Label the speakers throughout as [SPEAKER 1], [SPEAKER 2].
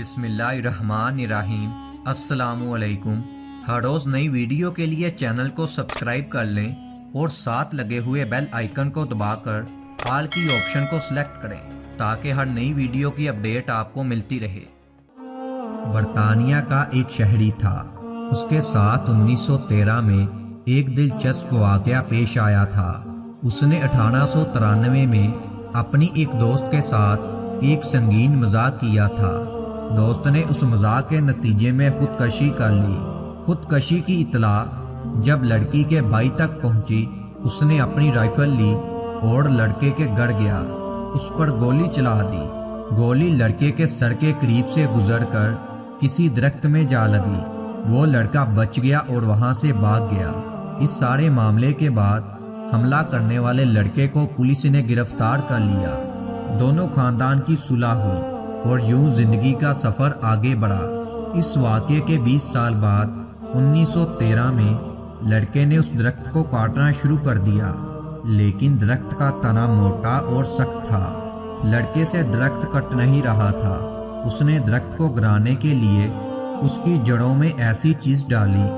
[SPEAKER 1] बिस्मिल्लाहिर्रहमानिर्रहीम। अस्सलामु अलैकुम। हर रोज़ नई वीडियो के लिए चैनल को सब्सक्राइब कर लें और साथ लगे हुए बेल आइकन को दबाकर ऑल की ऑप्शन को सिलेक्ट करें ताकि हर नई वीडियो की अपडेट आपको मिलती रहे। बरतानिया का एक शहरी था। उसके साथ 1913 में एक दिलचस्प वाक़या पेश आया था। उसने 1893 में अपनी एक दोस्त के साथ एक संगीन मजाक किया था। दोस्त ने उस मजाक के नतीजे में खुदकशी कर ली। खुदकशी की इतला जब लड़की के भाई तक पहुंची, उसने अपनी राइफल ली और लड़के के घर गया। उस पर गोली चला दी। गोली लड़के के सर के करीब से गुजरकर किसी दरख्त में जा लगी। वो लड़का बच गया और वहां से भाग गया। इस सारे मामले के बाद हमला करने वाले लड़के को पुलिस ने गिरफ्तार कर लिया। दोनों खानदान की सुलह हुई और यूं जिंदगी का सफर आगे बढ़ा। इस वाक़ये के 20 साल बाद 1913 में लड़के ने उस दरख्त को काटना शुरू कर दिया, लेकिन दरख्त का तना मोटा और सख्त था। लड़के से दरख्त कट नहीं रहा था। उसने दरख्त को गिराने के लिए उसकी जड़ों में ऐसी चीज डाली,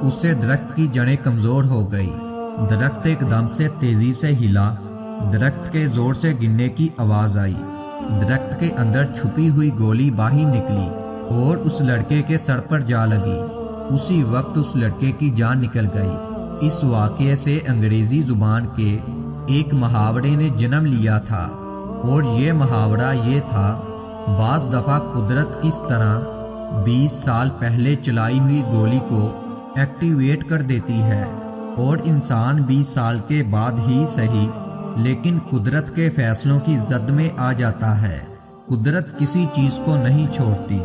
[SPEAKER 1] उससे दरख्त की जड़ें कमजोर हो गई। दरख्त एकदम से तेजी से हिला। दरख्त के जोर से गिरने की आवाज आई। दरख्त के अंदर छुपी हुई गोली बाहर निकली और उस लड़के के सर पर जा लगी। उसी वक्त उस लड़के की जान निकल गई। इस वाक़ये से अंग्रेजी जुबान के एक मुहावरे ने जन्म लिया था और ये मुहावरा ये था, बाज़ दफ़ा कुदरत किस तरह 20 साल पहले चलाई हुई गोली को एक्टिवेट कर देती है और इंसान 20 साल के बाद ही सही लेकिन कुदरत के फैसलों की जद में आ जाता है। कुदरत किसी चीज़ को नहीं छोड़ती।